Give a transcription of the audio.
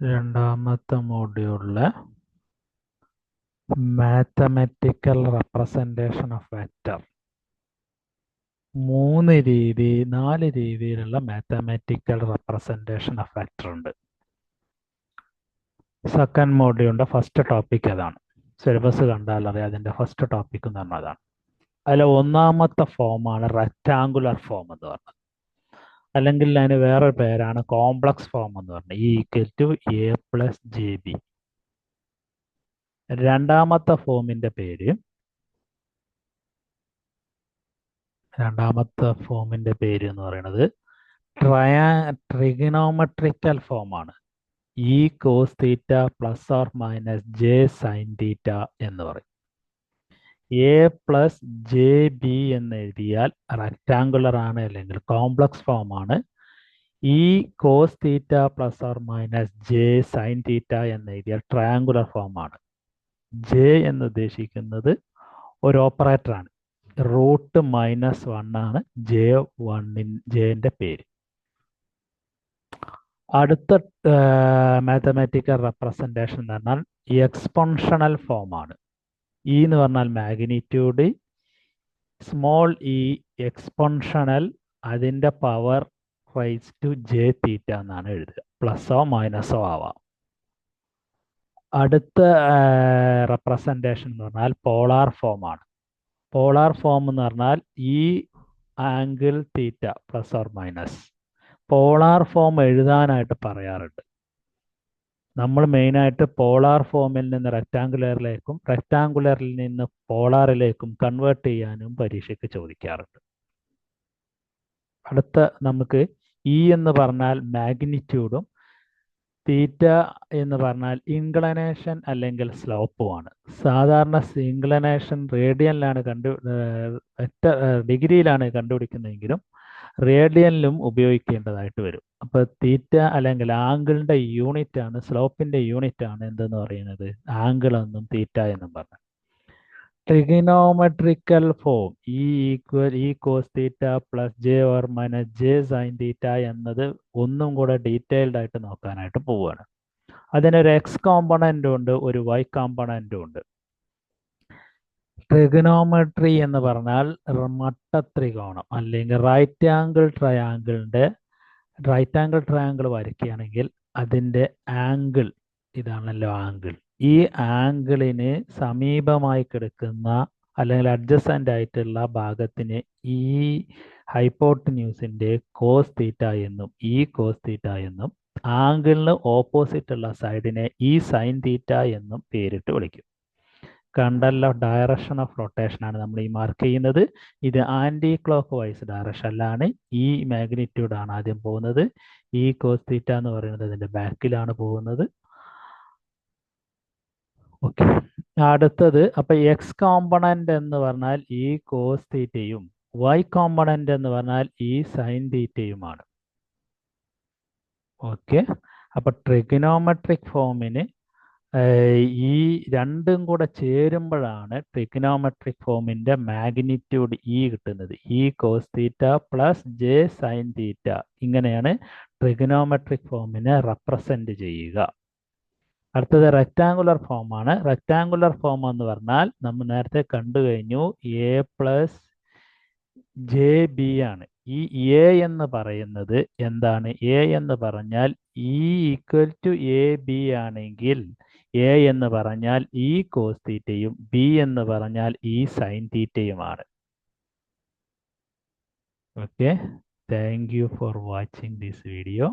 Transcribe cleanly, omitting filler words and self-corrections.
രണ്ടാമത്തെ മോഡ്യൂളിലെ mathematical representation of vector നാല് രീതിയിലുള്ള മാത്തമാറ്റിക്കൽ റെപ്രസെൻറ്റേഷൻ ഓഫ് വെക്റ്റർ ഉണ്ട്. സെക്കൻഡ് മോഡ്യൂളിൻ്റെ ഫസ്റ്റ് ടോപ്പിക് അതാണ്. സിലബസ് കണ്ടാൽ അറിയാം അതിൻ്റെ ഫസ്റ്റ് ടോപ്പിക് എന്ന് പറഞ്ഞാൽ അതാണ്. അതിൽ ഒന്നാമത്തെ ഫോമാണ് റെക്റ്റാങ്കുലർ ഫോം എന്ന് പറഞ്ഞത്, അല്ലെങ്കിൽ അതിന് വേറൊരു പേരാണ് കോംപ്ലക്സ് ഫോം എന്ന് പറഞ്ഞത്, E=A+JB. രണ്ടാമത്തെ ഫോമിൻ്റെ പേര് എന്ന് പറയുന്നത് ട്രിഗണോമെട്രിക്കൽ ഫോമാണ്. E cos theta plus or minus J sine theta എന്ന് പറയും. A+JB എന്ന് എഴുതിയാൽ റെക്റ്റാങ്കുലർ ആണ്, അല്ലെങ്കിൽ കോംപ്ലക്സ് ഫോമാണ്. E cos theta plus or minus J sine theta എന്ന് എഴുതിയാൽ ട്രയാങ്കുലർ ഫോമാണ്. J എന്ന് ഉദ്ദേശിക്കുന്നത് ഒരു ഓപ്പറേറ്ററാണ്. √-1 ആണ് ജെൻ്റെ പേര്. അടുത്ത മാത്തമാറ്റിക്കൽ റെപ്രസെൻറ്റേഷൻ എന്ന് പറഞ്ഞാൽ എക്സ്പോൺഷണൽ ഫോമാണ്. E എന്ന് പറഞ്ഞാൽ മാഗ്നിറ്റ്യൂഡ്, സ്മോൾ e എക്സ്പോൺഷണൽ അതിൻ്റെ പവർ റൈസ് ടു J തീറ്റ എന്നാണ് എഴുതുക. പ്ലസോ മൈനസോ ആവാം. അടുത്ത റെപ്രസെൻറ്റേഷൻ എന്ന് പറഞ്ഞാൽ പോളാർ ഫോമാണ്. പോളാർ ഫോം എന്ന് പറഞ്ഞാൽ ഈ angle theta plus or minus. Polar form എഴുതാനായിട്ട് പറയാറുണ്ട്. നമ്മൾ മെയിനായിട്ട് പോളാർ ഫോമിൽ നിന്ന് റെക്റ്റാങ്കുലറിലേക്കും റെക്റ്റാങ്കുലറിൽ നിന്ന് പോളാറിലേക്കും കൺവേർട്ട് ചെയ്യാനും പരീക്ഷയ്ക്ക് ചോദിക്കാറുണ്ട്. അടുത്ത നമുക്ക് E എന്ന് പറഞ്ഞാൽ മാഗ്നിറ്റ്യൂഡും തീറ്റ എന്ന് പറഞ്ഞാൽ ഇൻക്ലനേഷൻ അല്ലെങ്കിൽ സ്ലോപ്പുമാണ്. സാധാരണ ഇൻക്ലനേഷൻ റേഡിയനിലാണ് ഡിഗ്രിയിലാണ് കണ്ടുപിടിക്കുന്നതെങ്കിലും റേഡിയനിലും ഉപയോഗിക്കേണ്ടതായിട്ട് വരും. അപ്പോൾ തീറ്റ അല്ലെങ്കിൽ ആംഗിളിൻ്റെ യൂണിറ്റ് ആണ്, സ്ലോപ്പിൻ്റെ യൂണിറ്റ് ആണ് എന്തെന്ന് പറയുന്നത് ആംഗിൾ എന്നും തീറ്റ എന്നും പറഞ്ഞു. Trigonometrical form E cos theta plus J or minus J sine തീറ്റ എന്നത് ഒന്നും കൂടെ ഡീറ്റെയിൽഡ് ആയിട്ട് നോക്കാനായിട്ട് പോവുകയാണ്. അതിനൊരു എക്സ് കോമ്പണൻറ്റും ഉണ്ട്, ഒരു വൈ കോമ്പണൻറ്റും ഉണ്ട്. ട്രിഗണോമെട്രി എന്ന് പറഞ്ഞാൽ മട്ടത്രികോണം അല്ലെങ്കിൽ റൈറ്റ് ആംഗിൾ ട്രയാങ്കിൾ വരയ്ക്കുകയാണെങ്കിൽ അതിൻ്റെ ആംഗിൾ ഇതാണല്ലോ ആംഗിൾ. ഈ ആംഗിളിന് സമീപമായി കിടക്കുന്ന അല്ലെങ്കിൽ അഡ്ജസൻ്റ് ആയിട്ടുള്ള ഭാഗത്തിന് ഈ ഹൈപ്പോട്ടന്യൂസിൻ്റെ കോസ് തീറ്റ എന്നും ഈ കോസ് തീറ്റ എന്നും, ആംഗിളിന് ഓപ്പോസിറ്റ് ഉള്ള സൈഡിനെ ഈ സൈൻ തീറ്റ എന്നും പേരിട്ട് വിളിക്കും. കണ്ടല്ലോ, ഡയറക്ഷൻ ഓഫ് റൊട്ടേഷൻ ആണ് നമ്മൾ ഈ മാർക്ക് ചെയ്യുന്നത്. ഇത് ആൻറ്റി ക്ലോക്ക് വൈസ് ഡയറക്ഷനിലാണ്. ഈ മാഗ്നിറ്റ്യൂഡ് ആണ് ആദ്യം പോകുന്നത്. ഈ കോസ് തീറ്റ എന്ന് പറയുന്നത് ഇതിൻ്റെ ബാക്കിലാണ് പോകുന്നത്. ഓക്കെ, അടുത്തത് അപ്പോൾ എക്സ് കോമ്പണൻ്റ് എന്ന് പറഞ്ഞാൽ ഈ കോസ് തീറ്റയും വൈ കോമ്പണൻ്റ് എന്ന് പറഞ്ഞാൽ ഈ സൈൻ തീറ്റയുമാണ്. ഓക്കെ, അപ്പോൾ ട്രിഗണോമെട്രിക് ഫോമിന് ഈ രണ്ടും കൂടെ ചേരുമ്പോഴാണ് ട്രിഗണോമെട്രിക് ഫോമിൻ്റെ മാഗ്നിറ്റ്യൂഡ് E കിട്ടുന്നത്. E cos theta plus J sine theta. ഇങ്ങനെയാണ് ട്രിഗണോമെട്രിക് ഫോമിനെ റെപ്രസെൻ്റ് ചെയ്യുക. അടുത്തത് റെക്റ്റാങ്കുലർ ഫോമാണ്. റെക്റ്റാങ്കുലർ ഫോം എന്ന് പറഞ്ഞാൽ നമ്മൾ നേരത്തെ കണ്ടു കഴിഞ്ഞു, A+JB ആണ്. ഈ A എന്ന് പറയുന്നത് എന്താണ്? A എന്ന് പറഞ്ഞാൽ E =AB ആണെങ്കിൽ A എന്ന് പറഞ്ഞാൽ ഈ കോസ് തീറ്റയും B എന്ന് പറഞ്ഞാൽ ഈ സൈൻ തീറ്റയുമാണ്. Okay, thank you for watching this video.